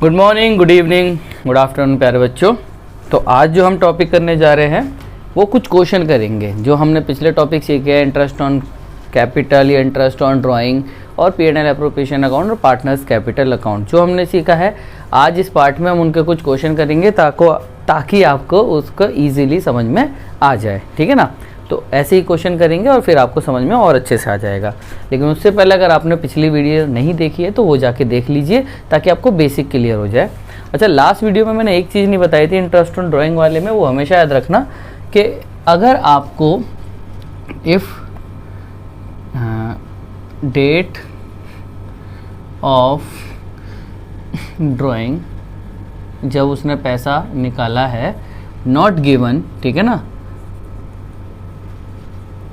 Good morning, good evening, good afternoon प्यारे बच्चों। तो आज जो हम टॉपिक करने जा रहे हैं वो कुछ क्वेश्चन करेंगे जो हमने पिछले टॉपिक सीखे हैं, इंटरेस्ट ऑन कैपिटल या इंटरेस्ट ऑन ड्राइंग और P&L एप्रोप्रिएशन अकाउंट और पार्टनर्स कैपिटल अकाउंट जो हमने सीखा है। आज इस पार्ट में हम उनके कुछ क्वेश्चन करेंगे ताकि आपको उसको ईजिली समझ में आ जाए, ठीक है ना। तो ऐसे ही क्वेश्चन करेंगे और फिर आपको समझ में और अच्छे से आ जाएगा। लेकिन उससे पहले अगर आपने पिछली वीडियो नहीं देखी है तो वो जाके देख लीजिए ताकि आपको बेसिक क्लियर हो जाए। अच्छा, लास्ट वीडियो में मैंने एक चीज़ नहीं बताई थी इंटरेस्ट ऑन ड्राइंग वाले में, वो हमेशा याद रखना कि अगर आपको इफ़ डेट ऑफ ड्राइंग जब उसने पैसा निकाला है नॉट गिवन, ठीक है ना,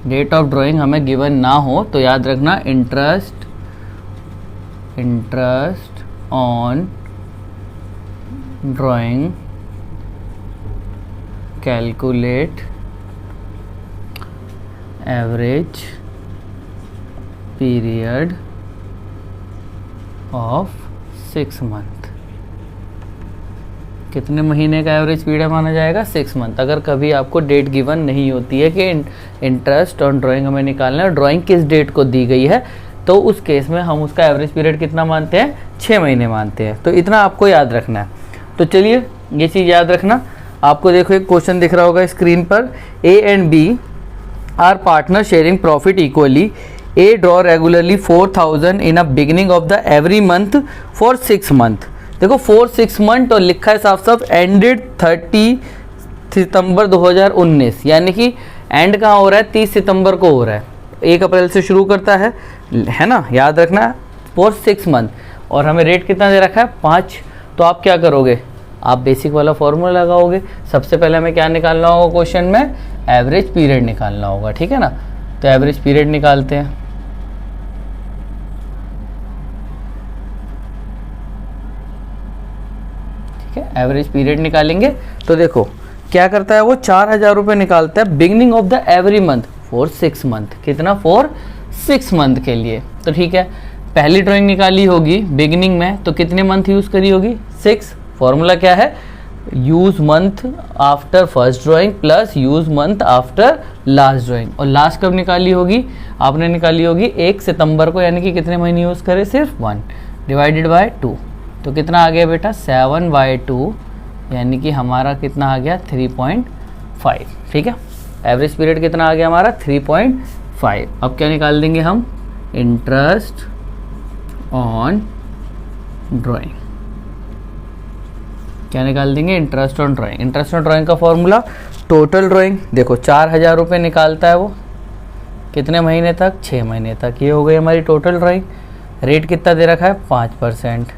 डेट ऑफ ड्राइंग हमें गिवन ना हो तो याद रखना interest on drawing calculate average period of 6 month. कितने महीने का एवरेज पीरियड माना जाएगा? 6 मंथ। अगर कभी आपको डेट गिवन नहीं होती है कि इंटरेस्ट ऑन ड्राइंग हमें निकालना है और ड्राइंग किस डेट को दी गई है, तो उस केस में हम उसका एवरेज पीरियड कितना मानते हैं? 6 महीने मानते हैं। तो इतना आपको याद रखना है। तो चलिए ये चीज़ याद रखना। आपको देखो एक क्वेश्चन दिख रहा होगा स्क्रीन पर, A and B are partner sharing profit equally. A draw regularly 4,000 in a beginning of the every month for 6 month। देखो 4-6 मंथ और लिखा है साफ साफ एंडेड 30 सितंबर 2019, यानी कि एंड कहाँ हो रहा है? 30 सितंबर को हो रहा है। 1 अप्रैल से शुरू करता है ना, याद रखना, फॉर 6 मंथ। और हमें रेट कितना दे रखा है? 5। तो आप क्या करोगे? आप बेसिक वाला फॉर्मूला लगाओगे। सबसे पहले हमें क्या निकालना होगा? क्वेश्चन में एवरेज पीरियड निकालना होगा, ठीक है ना। तो एवरेज पीरियड निकालते हैं। एवरेज पीरियड निकालेंगे तो देखो क्या करता है वो, 4,000 रुपये निकालता है beginning of the every month for 6 month. कितना? फॉर 6 मंथ के लिए। तो ठीक है, पहली ड्राइंग निकाली होगी बिगिनिंग में, तो कितने मंथ यूज़ करी होगी? 6। फॉर्मूला क्या है? Use month after first drawing plus use month after last drawing. और लास्ट कब निकाली होगी? आपने निकाली होगी 1 सितंबर को, यानी कि कितने महीने यूज़ करे? सिर्फ 1 डिवाइडेड बाय 2। तो कितना आ गया बेटा? 7/2, यानी कि हमारा कितना आ गया? 3.5। ठीक है, एवरेज पीरियड कितना आ गया हमारा? 3.5। अब क्या निकाल देंगे हम? Interest on drawing. क्या निकाल देंगे? Interest on drawing. Interest on drawing का फॉर्मूला टोटल ड्राइंग। देखो 4,000 रुपये निकालता है वो, कितने महीने तक? 6 महीने तक। ये हो गई हमारी टोटल ड्राइंग। रेट कितना दे रखा है? 5%।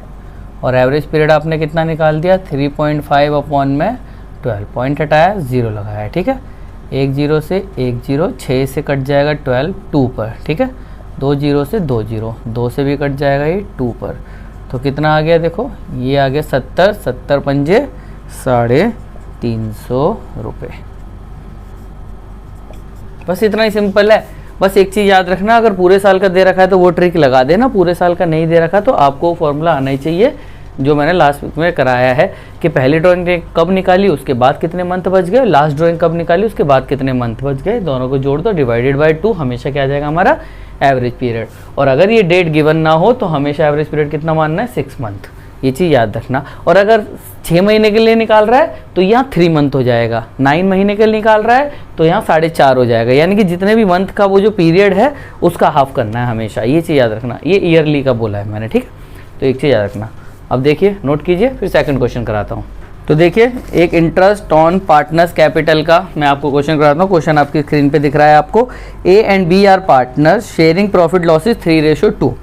और एवरेज पीरियड आपने कितना निकाल दिया? 3.5 अपॉन में 12। पॉइंट हटाया, 0 लगाया, ठीक है। 1 0 से 1 0, 6 से कट जाएगा 12 2 पर, ठीक है। 2 0 से 2 0, 2 से भी कट जाएगा ये 2 पर। तो कितना आ गया? देखो ये आ गया 70, 70 पंजे 350 रुपये। बस इतना ही सिंपल है। बस एक चीज़ याद रखना, अगर पूरे साल का दे रखा है तो वो ट्रिक लगा देना, पूरे साल का नहीं दे रखा तो आपको फॉर्मूला आना ही चाहिए जो मैंने लास्ट वीक में कराया है कि पहली ड्राइंग कब निकाली, उसके बाद कितने मंथ बच गए, लास्ट ड्राइंग कब निकाली, उसके बाद कितने मंथ बच गए, दोनों को जोड़ दो, डिवाइडेड बाय 2। हमेशा क्या आ जाएगा हमारा? Average period. और अगर ये डेट गिवन ना हो तो हमेशा एवरेज पीरियड कितना मानना है? 6 मंथ। ये चीज़ याद रखना। और अगर 6 महीने के लिए निकाल रहा है तो यहाँ 3 मंथ हो जाएगा। 9 महीने के लिए निकाल रहा है तो यहाँ 4.5 हो जाएगा, यानी कि जितने भी मंथ का वो जो पीरियड है उसका हाफ करना है हमेशा। ये चीज़ याद रखना। ये ईयरली का बोला है मैंने, ठीक है। तो एक चीज़ याद रखना। अब देखिए, नोट कीजिए, फिर सेकंड क्वेश्चन कराता हूँ। तो देखिए एक इंटरेस्ट ऑन पार्टनर्स कैपिटल का मैं आपको क्वेश्चन कराता हूँ। क्वेश्चन आपकी स्क्रीन पे दिख रहा है आपको। A and B are partners sharing profit losses 3:2।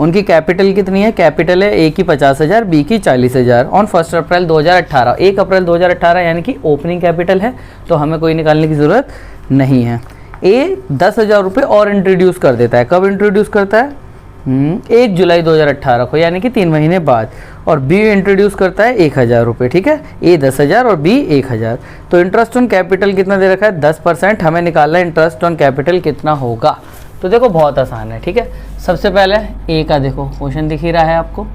उनकी कैपिटल कितनी है? कैपिटल है ए की 50,000, बी की 40,000 ऑन 1 अप्रैल 2018। 1 अप्रैल 2018 यानी कि ओपनिंग कैपिटल है, तो हमें कोई निकालने की ज़रूरत नहीं है। ए 10,000 रुपये और इंट्रोड्यूस कर देता है। कब इंट्रोड्यूस करता है? 1 जुलाई 2018 को, यानी कि 3 महीने बाद। और बी इंट्रोड्यूस करता है 1,000 रुपये, ठीक है। ए 10,000 और बी 1,000। तो इंटरेस्ट ऑन कैपिटल कितना दे रखा है? 10%। हमें निकालना है इंटरेस्ट ऑन कैपिटल कितना होगा। तो देखो बहुत आसान है, ठीक है। सबसे पहले ए का देखो क्वेश्चन दिख ही रहा है आपको।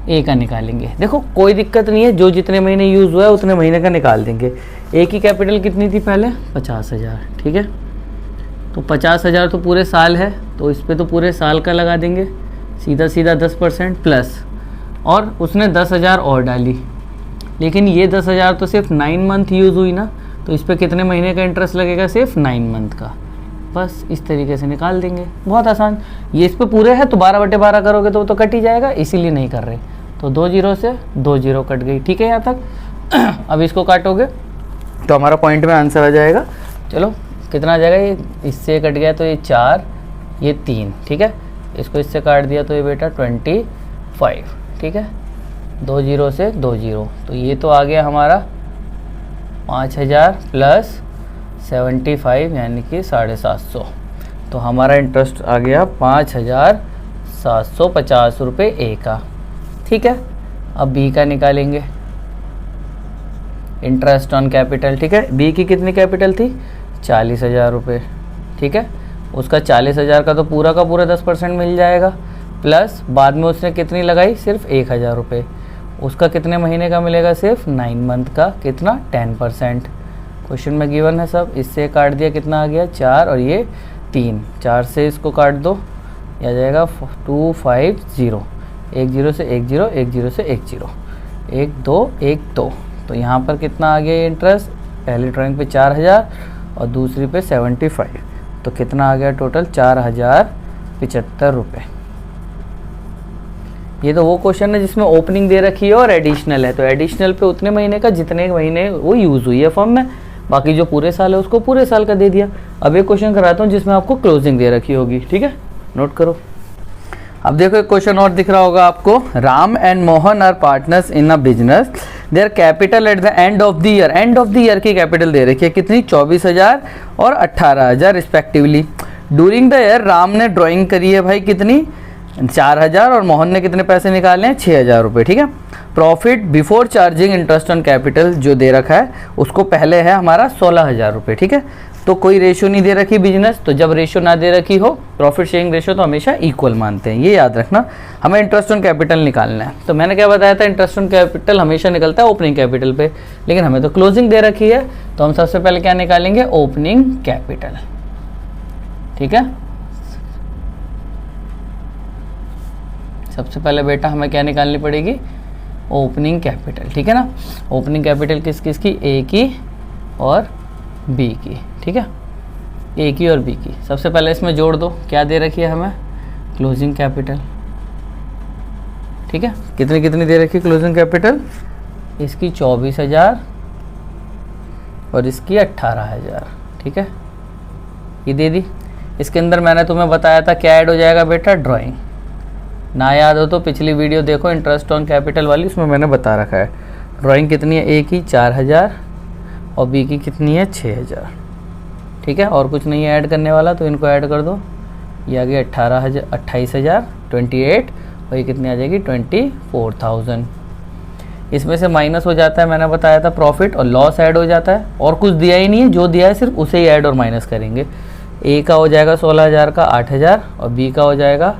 ए का निकालेंगे। देखो कोई दिक्कत नहीं है, जो जितने महीने यूज़ हुआ है उतने महीने का निकाल देंगे। ए की कैपिटल कितनी थी पहले? 50,000, ठीक है। तो 50,000 तो पूरे साल है, तो इस पर तो पूरे साल का लगा देंगे, सीधा सीधा 10% प्लस, और उसने 10,000 और डाली, लेकिन ये 10,000 तो सिर्फ 9 मंथ यूज़ हुई ना, तो इस पर कितने महीने का इंटरेस्ट लगेगा? सिर्फ 9 मंथ का। बस इस तरीके से निकाल देंगे, बहुत आसान। ये इस पे पूरे है तो 12/12 करोगे तो कट ही जाएगा, इसीलिए नहीं कर रहे। तो 2 जीरो से 2 जीरो कट गई, ठीक है यहाँ तक। अब इसको काटोगे तो हमारा पॉइंट में आंसर आ जाएगा। चलो कितना आ जाएगा? ये इससे कट गया तो ये 4, ये 3, ठीक है। इसको इससे काट दिया तो ये बेटा 25, ठीक है। 2 जीरो से 2 जीरो, तो ये तो आ गया हमारा 5,000 प्लस 75 यानी कि 750। तो हमारा इंटरेस्ट आ गया 5,750 रुपये ए का, ठीक है। अब बी का निकालेंगे, इंटरेस्ट ऑन कैपिटल, ठीक है। बी की कितनी कैपिटल थी? 40,000 रुपये, ठीक है। उसका 40,000 का तो पूरा का पूरा 10% मिल जाएगा, प्लस बाद में उसने कितनी लगाई? सिर्फ 1,000 रुपये। उसका कितने महीने का मिलेगा? सिर्फ 9 मंथ का। कितना? 10%। क्वेश्चन में गिवन है सब। इससे काट दिया, कितना आ गया? 4 और ये 3, 4 से इसको काट दो, ये आ जाएगा 250। 1 जीरो से 1 जीरो, 1 जीरो से 1 जीरो, 1 2 1 2। तो यहाँ पर कितना आ गया ये इंटरेस्ट? पहली ड्राइंग पे 4,000 और दूसरी पे 75, तो कितना आ गया टोटल? 4,075 रुपये। ये तो वो क्वेश्चन है जिसमें ओपनिंग दे रखी है और एडिशनल है, तो एडिशनल पे उतने महीने का जितने महीने वो यूज़ हुई है फॉर्म में, बाकी जो पूरे साल है उसको पूरे साल का दे दिया। अब एक क्वेश्चन कराता हूँ जिसमें आपको क्लोजिंग दे रखी होगी, ठीक है, नोट करो। अब देखो एक क्वेश्चन और दिख रहा होगा आपको। Ram and Mohan are partners in a business, their capital at the end of the year, end of the year की कैपिटल दे रखी है कितनी? 24,000 और 18,000 respectively. During the year Ram ने ड्राइंग करी है भाई कितनी? 4,000 और मोहन ने कितने पैसे निकाले हैं? 6,000 रुपये, ठीक है। Profit before charging interest on capital जो दे रखा है उसको पहले है हमारा 16,000 रुपये, ठीक है। तो कोई रेशो नहीं दे रखी बिजनेस, तो जब रेशो ना दे रखी हो प्रॉफिट शेयरिंग रेशो तो हमेशा इक्वल मानते हैं, ये याद रखना। हमें इंटरेस्ट ऑन कैपिटल निकालना है, तो मैंने क्या बताया था? इंटरेस्ट ऑन कैपिटल हमेशा निकलता है ओपनिंग कैपिटल पे, लेकिन हमें तो क्लोजिंग दे रखी है, तो हम सबसे पहले क्या निकालेंगे? ओपनिंग कैपिटल, ठीक है। सबसे पहले बेटा हमें क्या निकालनी पड़ेगी? ओपनिंग कैपिटल, ठीक है ना। ओपनिंग कैपिटल किस किस की? ए की और बी की, ठीक है। ए की और बी की। सबसे पहले इसमें जोड़ दो, क्या दे रखी है हमें? क्लोजिंग कैपिटल, ठीक है। कितनी कितनी दे रखी है क्लोजिंग कैपिटल? इसकी 24,000 और इसकी 18,000, ठीक है, ये दे दी। इसके अंदर मैंने तुम्हें बताया था क्या ऐड हो जाएगा बेटा? ड्राइंग। ना याद हो तो पिछली वीडियो देखो इंटरेस्ट ऑन कैपिटल वाली, उसमें मैंने बता रखा है। ड्राइंग कितनी है? ए की 4,000 और बी की कितनी है? 6,000, ठीक है। और कुछ नहीं है ऐड करने वाला, तो इनको ऐड कर दो। ये आ गया 28,000 28, और ये कितनी आ जाएगी? 24,000। इसमें से माइनस हो जाता है, मैंने बताया था प्रॉफिट और लॉस ऐड हो जाता है, और कुछ दिया ही नहीं है, जो दिया है सिर्फ उसे ही ऐड और माइनस करेंगे। ए का हो जाएगा 16,000 का 8,000 और बी का हो जाएगा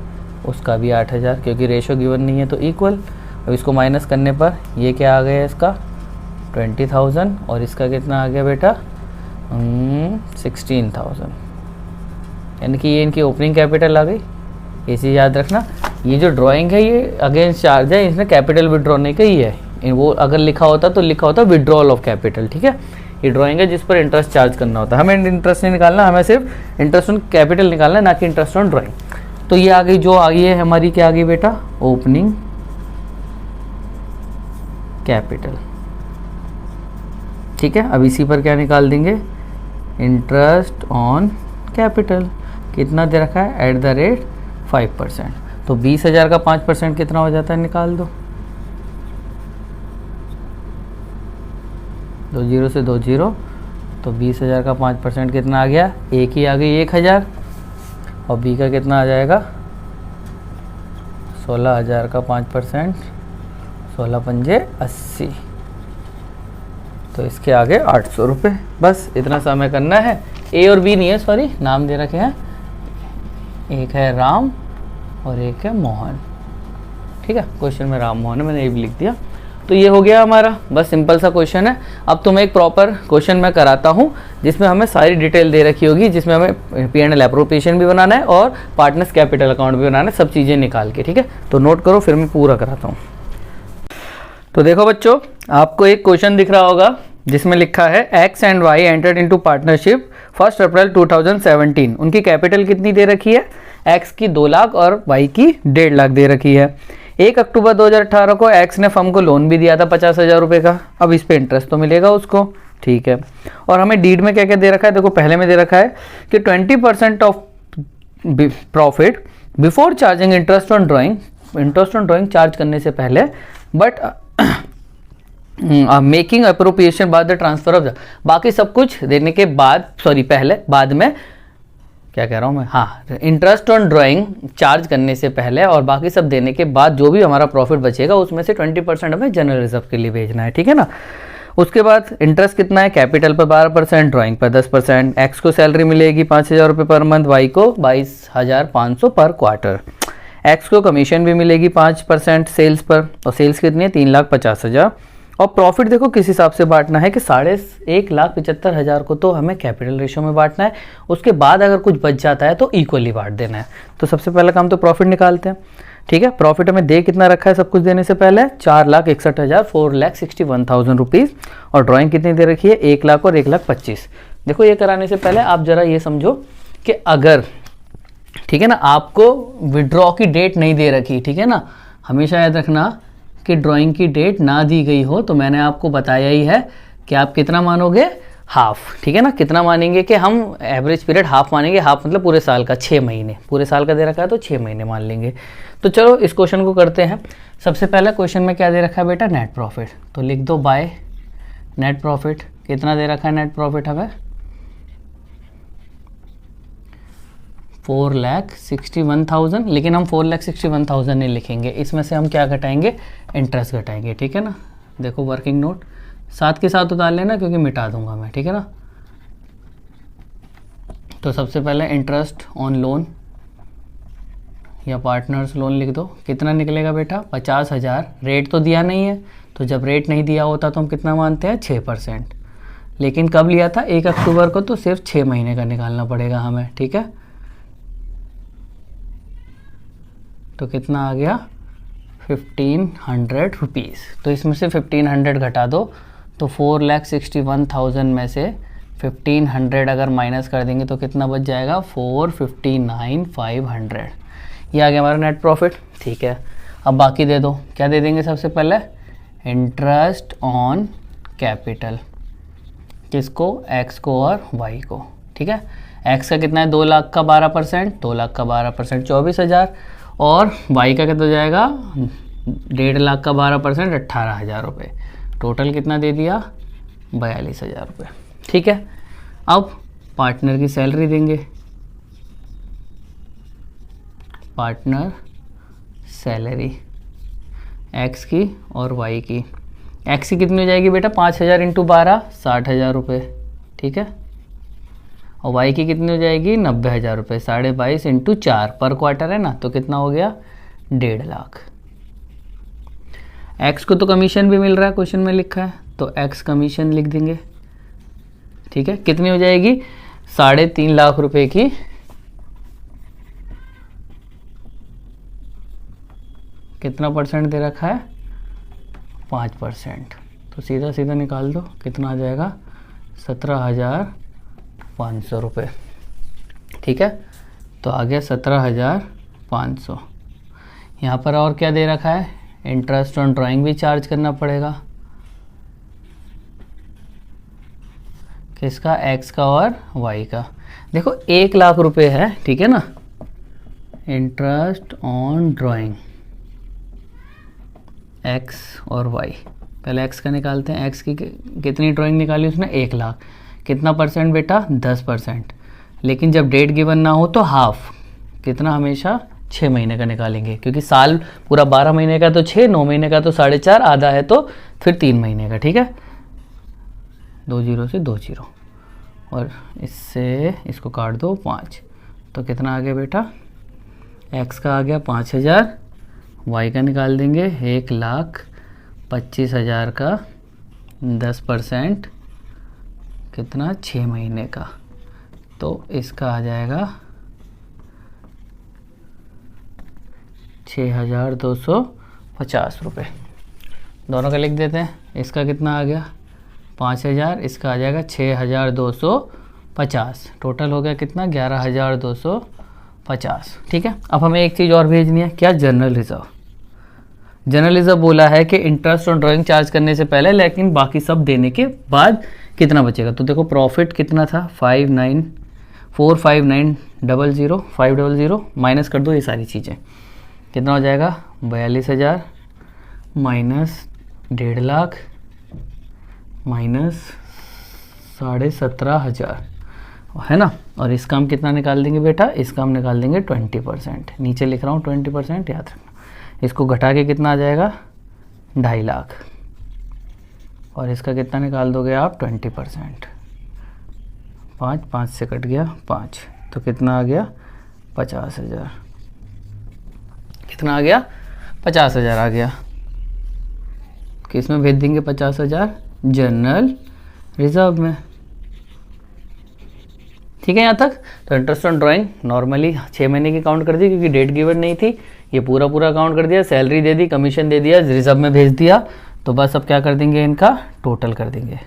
उसका भी 8,000, क्योंकि रेशो गिवन नहीं है तो इक्वल। अब इसको माइनस करने पर ये क्या आ गया? इसका 20,000 और इसका कितना आ गया बेटा? 16,000, यानी कि ये इनकी ओपनिंग कैपिटल आ गई। ये चीज़ याद रखना, ये जो ड्राइंग है ये अगेंस्ट चार्ज है, इसने कैपिटल विड्रॉ नहीं की है। वो अगर लिखा होता तो लिखा होता विड्रॉल ऑफ कैपिटल, ठीक है। ये ड्राइंग है जिस पर इंटरेस्ट चार्ज करना होता है, हमें इंटरेस्ट नहीं निकालना, हमें सिर्फ इंटरेस्ट ऑन कैपिटल निकालना है, ना कि इंटरेस्ट ऑन ड्राइंग। तो ये आ गई, जो आ गई है हमारी, क्या आ गई बेटा? ओपनिंग कैपिटल, ठीक है। अब इसी पर क्या निकाल देंगे? Interest on capital. कितना दे रखा है? At the rate 5%। तो 20,000 का 5% कितना हो जाता है? निकाल दो। 2 जीरो से 2 जीरो, तो 20,000 का 5% कितना आ गया? ए की आ गई 1,000 और बी का कितना आ जाएगा? 16,000 का 5%, 16 पंजे 80, तो इसके आगे 800 रुपये। बस इतना सा हमें करना है। ए और बी नहीं है, सॉरी, नाम दे रखे हैं, एक है राम और एक है मोहन, ठीक है, क्वेश्चन में राम मोहन है, मैंने ये भी लिख दिया। तो ये हो गया हमारा, बस सिंपल सा क्वेश्चन है। अब तुम्हें एक प्रॉपर क्वेश्चन मैं कराता हूँ जिसमें हमें सारी डिटेल दे रखी होगी, जिसमें हमें P&L एप्रोप्रिएशन भी बनाना है और पार्टनर्स कैपिटल अकाउंट भी बनाना है, सब चीज़ें निकाल के। ठीक है, तो नोट करो, फिर मैं पूरा कराता हूँ। तो देखो बच्चों, आपको एक क्वेश्चन दिख रहा होगा जिसमें लिखा है X and Y entered into partnership 1 April 2017। उनकी कैपिटल कितनी दे रखी है? एक्स की 2 लाख और वाई की 1.5 लाख दे रखी है। 1 अक्टूबर 2018 को एक्स ने फर्म को लोन भी दिया था 50,000 रुपये का। अब इस पे इंटरेस्ट तो मिलेगा उसको, ठीक है। और हमें डीड में क्या क्या दे रखा है? देखो पहले में दे रखा है कि 20% of profit before charging interest on drawing charge करने से पहले, बट मेकिंग अप्रोप्रिएशन बाद द ट्रांसफर ऑफ, बाकी सब कुछ देने के बाद, सॉरी पहले, बाद में क्या कह रहा हूँ मैं, हाँ, इंटरेस्ट ऑन ड्राइंग चार्ज करने से पहले और बाकी सब देने के बाद जो भी हमारा प्रॉफिट बचेगा उसमें से 20% हमें जनरल रिजर्व के लिए भेजना है, ठीक है ना। उसके बाद इंटरेस्ट कितना है? कैपिटल पर 12%, ड्राइंग पर 10%। एक्स को सैलरी मिलेगी 5,000 रुपये पर मंथ, वाई को 22,500 पर क्वार्टर। एक्स को कमीशन भी मिलेगी 5% सेल्स पर, और सेल्स कितनी है? 3,50,000। और प्रॉफिट देखो किस हिसाब से बांटना है कि 1,75,000 को तो हमें कैपिटल रेशियो में बांटना है, उसके बाद अगर कुछ बच जाता है तो इक्वली बांट देना है। तो सबसे पहला काम तो प्रॉफिट निकालते हैं, ठीक है। प्रॉफिट हमें दे कितना रखा है सब कुछ देने से पहले? 4,61,000, 4,61,000 रुपीज़। और ड्राइंग कितनी दे रखी है? 1 लाख और 1,25,000। देखो ये कराने से पहले आप जरा ये समझो कि अगर, ठीक है ना, आपको विड्रॉ की डेट नहीं दे रखी, ठीक है ना, हमेशा याद रखना कि ड्राइंग की डेट ना दी गई हो तो मैंने आपको बताया ही है कि आप कितना मानोगे? हाफ, ठीक है ना। कितना मानेंगे कि हम एवरेज पीरियड हाफ मानेंगे, हाफ मतलब पूरे साल का, 6 महीने, पूरे साल का दे रखा है तो 6 महीने मान लेंगे। तो चलो इस क्वेश्चन को करते हैं। सबसे पहला क्वेश्चन में क्या दे रखा है बेटा? Net profit. तो लिख दो बाय नेट प्रॉफिट। कितना दे रखा है नेट प्रॉफिट हमें? 4,61,000, लेकिन हम 4,61,000 नहीं लिखेंगे, इसमें से हम क्या घटाएंगे? इंटरेस्ट घटाएंगे, ठीक है ना। देखो वर्किंग नोट साथ के साथ उतार लेना क्योंकि मिटा दूंगा मैं, ठीक है ना। तो सबसे पहले इंटरेस्ट ऑन लोन या पार्टनर्स लोन लिख दो। कितना निकलेगा बेटा? 50,000। रेट तो दिया नहीं है, तो जब रेट नहीं दिया होता तो हम कितना मानते हैं? 6%। लेकिन कब लिया था? 1 अक्टूबर को, तो सिर्फ 6 महीने का निकालना पड़ेगा हमें, ठीक है। तो कितना आ गया? 1,500 रुपीज़। तो इसमें से 1,500 घटा दो, तो 4,61,000 में से 1,500 अगर माइनस कर देंगे तो कितना बच जाएगा? 459,500। ये आ गया हमारा नेट प्रॉफिट, ठीक है। अब बाकी दे दो। क्या दे देंगे सबसे पहले? Interest on capital. किसको? एक्स को और वाई को, ठीक है। एक्स का कितना है? 2 लाख का 12%, 2 लाख का 12% 24,000, और वाई का कितना हो जाएगा? 1.5 लाख का 12% 18,000 रुपये। टोटल कितना दे दिया? 42,000 रुपये, ठीक है। अब पार्टनर की सैलरी देंगे। पार्टनर सैलरी एक्स की और वाई की। एक्स की कितनी हो जाएगी बेटा? 5,000 इंटू 12, 60,000 रुपये, ठीक है। और वाई की कितनी हो जाएगी? 90,000 रुपये। 22.5 इंटू 4 पर क्वार्टर है ना, तो कितना हो गया? 1.5 लाख। एक्स को तो कमीशन भी मिल रहा है, क्वेश्चन में लिखा है, तो एक्स कमीशन लिख देंगे, ठीक है। कितनी हो जाएगी? 3.5 लाख रुपए की कितना परसेंट दे रखा है? 5%। तो सीधा सीधा निकाल दो, कितना आ जाएगा? 17,500 रुपये, ठीक है। तो आ गया 17,500। यहाँ पर और क्या दे रखा है? इंटरेस्ट ऑन ड्राइंग भी चार्ज करना पड़ेगा। किसका? एक्स का और वाई का। देखो 1 लाख रुपए है, ठीक है ना। इंटरेस्ट ऑन ड्राइंग एक्स और वाई। पहले एक्स का निकालते हैं। एक्स की कितनी ड्राइंग निकाली उसने? 1 लाख। कितना परसेंट बेटा? 10%। लेकिन जब डेट गिवन ना हो तो हाफ। कितना? हमेशा 6 महीने का निकालेंगे, क्योंकि साल पूरा 12 महीने का तो 6, 9 महीने का तो 4.5, आधा है तो फिर 3 महीने का, ठीक है। 2 0 से 2 0, और इससे इसको काट दो 5। तो कितना आ गया बेटा? एक्स का आ गया 5,000, वाई का निकाल देंगे 1,25,000 का 10% कितना, 6 महीने का, तो इसका आ जाएगा 6,250 रुपये। दोनों का लिख देते हैं। इसका कितना आ गया 5,000, इसका आ जाएगा 6,250, टोटल हो गया कितना 11,250। ठीक है, अब हमें एक चीज़ और भेजनी है, क्या, जनरल रिजर्व। जनरल रिजर्व बोला है कि इंटरेस्ट ऑन ड्राइंग चार्ज करने से पहले, लेकिन बाकी सब देने के बाद कितना बचेगा। तो देखो प्रॉफिट कितना था 5,00,000 माइनस कर दो ये सारी चीज़ें, कितना हो जाएगा 42,000 माइनस 1.5 लाख माइनस 17,500 है ना। और इसका हम कितना निकाल देंगे बेटा, इसका हम निकाल देंगे 20%। नीचे लिख रहा हूँ 20%, याद रखना। इसको घटा के कितना आ जाएगा 2.5 लाख, और इसका कितना निकाल दोगे आप 20%। 5 से कट गया 5, तो कितना आ गया 50,000। कितना आ गया 50,000 आ गया। किस में भेज देंगे 50,000, जनरल रिजर्व में। ठीक है यहाँ तक। तो इंटरेस्ट ऑन ड्राइंग नॉर्मली 6 महीने की काउंट कर दी, क्योंकि डेट गिवन नहीं थी, ये पूरा काउंट कर दिया, सैलरी दे दी, कमीशन दे दिया, रिजर्व में भेज दिया। तो बस अब क्या कर देंगे, इनका टोटल कर देंगे।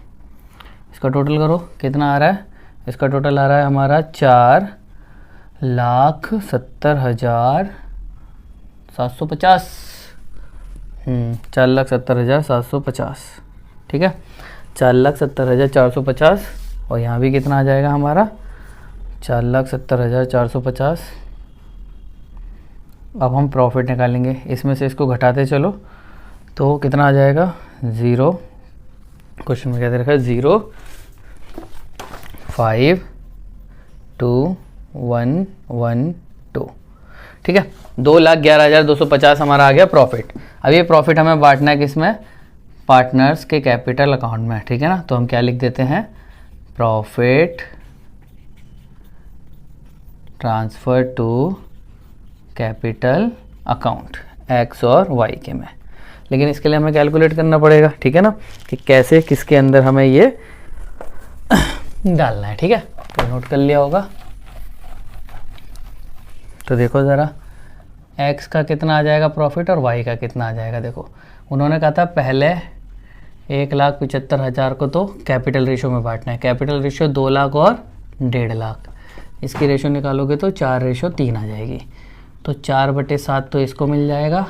इसका टोटल करो, कितना आ रहा है, इसका टोटल आ रहा है हमारा 4,70,750। 4,70,750। ठीक है, 4,70,450, और यहाँ भी कितना आ जाएगा हमारा 4,70,450। अब हम प्रॉफिट निकालेंगे, इसमें से इसको घटाते चलो, तो कितना आ जाएगा 0, क्वेश्चन में क्या दे रखा है 0,5,2,1,1,2। ठीक है, 2,11,250 हमारा आ गया प्रॉफिट। अब ये प्रॉफिट हमें बांटना है किसमें, पार्टनर्स के कैपिटल अकाउंट में। ठीक है ना, तो हम क्या लिख देते हैं, profit transfer to capital account X और वाई के में। लेकिन इसके लिए हमें कैलकुलेट करना पड़ेगा। ठीक है ना, कि कैसे किसके अंदर हमें ये डालना है। ठीक है, तो नोट कर लिया होगा। तो देखो ज़रा, एक्स का कितना आ जाएगा प्रॉफिट और वाई का कितना आ जाएगा। देखो उन्होंने कहा था पहले 1,75,000 को तो कैपिटल रेशो में बांटना है। कैपिटल रेशो 2 लाख और 1.5 लाख, इसकी रेशो निकालोगे तो 4:3 आ जाएगी। तो 4/7 तो इसको मिल जाएगा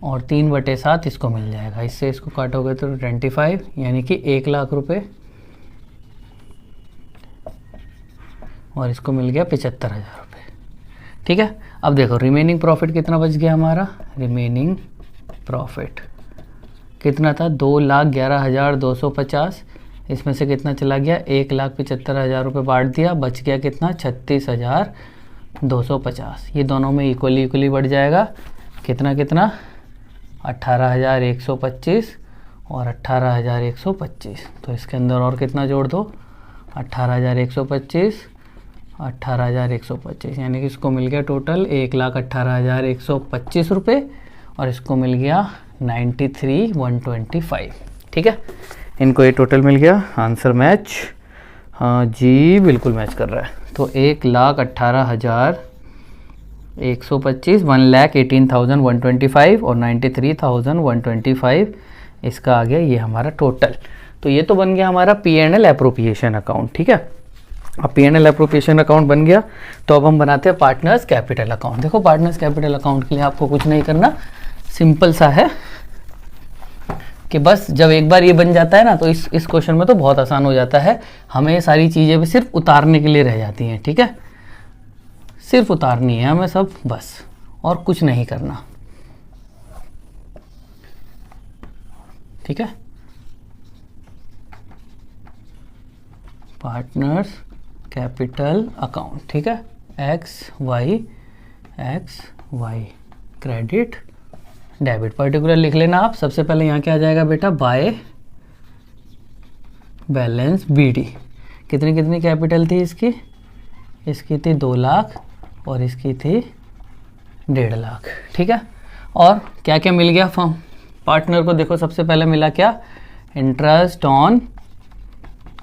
और 3/7 इसको मिल जाएगा। इससे इसको काटोगे तो 25, यानी कि 1 लाख रुपए, और इसको मिल गया 75,000 रुपये। ठीक है, अब देखो रिमेनिंग प्रॉफिट कितना बच गया हमारा, रिमेनिंग प्रॉफिट कितना था 2,11,250। इसमें से कितना चला गया 1,75,000 रुपये बांट दिया, बच गया कितना 36,250। ये दोनों में इक्वली बढ़ जाएगा। कितना 18,125 और 18,125। तो इसके अंदर और कितना जोड़ दो 18,125, 18,125, यानी कि इसको मिल गया टोटल 1,18,125 रुपये, और इसको मिल गया 93,125। ठीक है, इनको ये टोटल मिल गया। आंसर मैच, हाँ जी बिल्कुल मैच कर रहा है। तो 1,18,125, 1,18,125 और 93,125, इसका आ गया ये हमारा टोटल। तो ये तो बन गया हमारा P&L एप्रोप्रिएशन अकाउंट। ठीक है, अब P&L एप्रोप्रिएशन अकाउंट बन गया, तो अब हम बनाते हैं पार्टनर्स कैपिटल अकाउंट। देखो पार्टनर्स कैपिटल अकाउंट के लिए आपको कुछ नहीं करना, सिंपल सा है कि बस जब एक बार ये बन जाता है ना, तो इस क्वेश्चन में तो बहुत आसान हो जाता है। हमें सारी चीज़ें भी सिर्फ उतारने के लिए रह जाती हैं। ठीक है, सिर्फ उतारनी है हमें सब, बस, और कुछ नहीं करना। ठीक है, पार्टनर्स कैपिटल अकाउंट। ठीक है, X Y credit debit, particular लिख लेना आप। सबसे पहले यहाँ क्या आ जाएगा बेटा, बाय बैलेंस BD। कितनी कैपिटल थी इसकी थी 2 लाख और इसकी थी 1.5 लाख, ठीक है। और क्या क्या मिल गया फॉर्म पार्टनर को, देखो सबसे पहले मिला क्या, इंटरेस्ट ऑन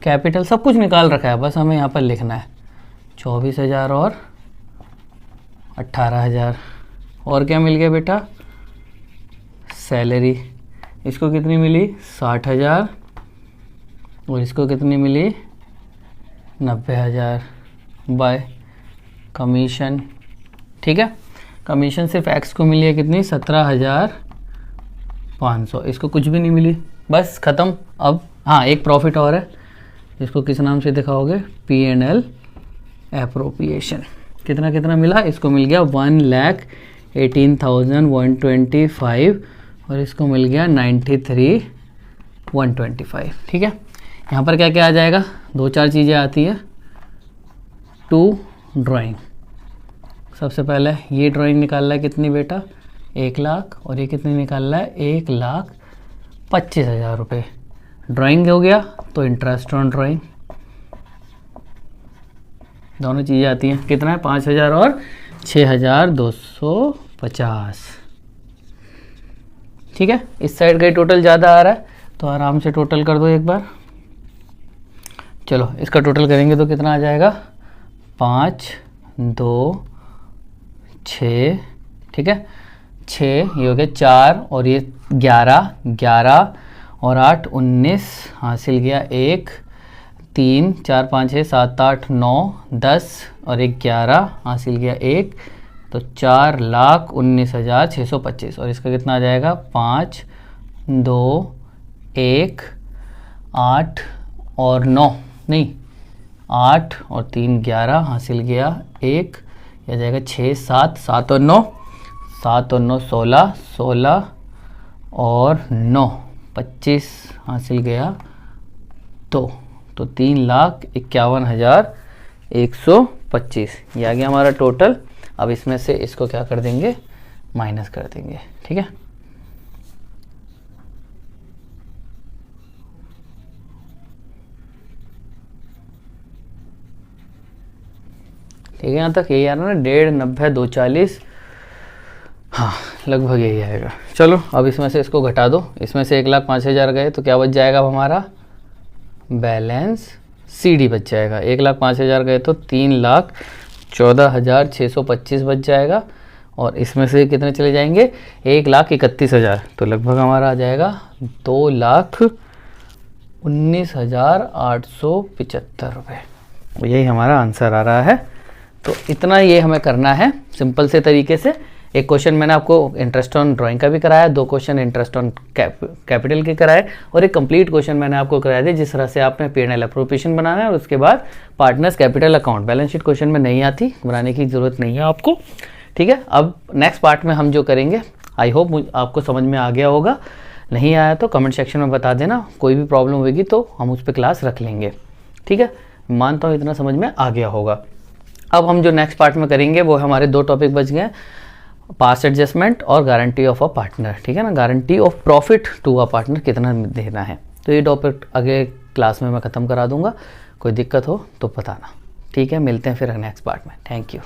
कैपिटल, सब कुछ निकाल रखा है, बस हमें यहाँ पर लिखना है 24,000 और 18,000। और क्या मिल गया बेटा, सैलरी, इसको कितनी मिली 60,000 और इसको कितनी मिली 90,000 बाय कमीशन, ठीक है। कमीशन सिर्फ एक्स को मिली है कितनी 17,500, इसको कुछ भी नहीं मिली, बस ख़त्म। अब हाँ एक प्रॉफिट और है, इसको किस नाम से दिखाओगे, P&L एप्रोप्रिएशन। कितना कितना मिला, इसको मिल गया 1,18,125 और इसको मिल गया 93,125, ठीक है। यहाँ पर क्या क्या आ जाएगा, 2-4 चीज़ें आती है। टू ड्राइंग, सबसे पहले ये ड्राइंग निकाल रहा है कितनी बेटा 1 लाख, और ये कितनी निकाल रहा है 1,25,000 रुपये। ड्राइंग हो गया तो इंटरेस्ट ऑन ड्राइंग, दोनों चीज़ें आती हैं। कितना है 5,000 और 6,250, ठीक है। इस साइड का ही टोटल ज़्यादा आ रहा है तो आराम से टोटल कर दो एक बार। चलो इसका टोटल करेंगे तो कितना आ जाएगा 5, 2, 6, ठीक है 6, ये हो गया 4 और ये 11, 11 और 8 19, हासिल गया 1, 3, 4, 5, 6, 7, 8, 9, 10 और 11 हासिल गया 1, तो 4,19,625। और इसका कितना आ जाएगा 5, 2, 1, 8 और 9, नहीं 8 और 3 11 हासिल गया 1, यह जाएगा 6, 7, 7 और 9, 7 और 9 16, 16 और 9 25 हासिल गया 2, तो 3,51,125 ये आ गया हमारा टोटल। अब इसमें से इसको क्या कर देंगे, माइनस कर देंगे, ठीक है। ठीक है, यहाँ तक यही आ रहा है ना 1.5, 90, 240, हाँ लगभग यही आएगा। चलो अब इसमें से इसको घटा दो, इसमें से 1,05,000 गए तो क्या बच जाएगा अब हमारा बैलेंस CD बच जाएगा। 1,05,000 गए तो 3,14,625 बच जाएगा, और इसमें से कितने चले जाएंगे 1,31,000, तो लगभग हमारा आ जाएगा 2,19,875 रुपये। यही हमारा आंसर आ रहा है। तो इतना ये हमें करना है सिंपल से तरीके से। एक क्वेश्चन मैंने आपको इंटरेस्ट ऑन ड्राइंग का भी कराया, 2 क्वेश्चन इंटरेस्ट ऑन कैपिटल के कराए, और एक कंप्लीट क्वेश्चन मैंने आपको कराया था जिस तरह से आपने P&L एप्रोप्रिएशन बनाना है, और उसके बाद partners capital account. Balance sheet question में नहीं आती, बनाने की ज़रूरत नहीं है आपको, ठीक है। अब नेक्स्ट पार्ट में हम जो करेंगे, आई होप आपको समझ में आ गया होगा, नहीं आया तो कमेंट सेक्शन में बता देना, कोई भी प्रॉब्लम होगी तो हम उस पर क्लास रख लेंगे, ठीक है। मानता हूँ इतना समझ में आ गया होगा। अब हम जो नेक्स्ट पार्ट में करेंगे वो हमारे 2 टॉपिक बच गए, पास्ट एडजस्टमेंट और गारंटी ऑफ अ पार्टनर, ठीक है ना। Guarantee of profit to a partner कितना देना है, तो ये टॉपिक अगले क्लास में मैं ख़त्म करा दूंगा। कोई दिक्कत हो तो बताना, ठीक है। मिलते हैं फिर नेक्स्ट पार्ट में। Thank you.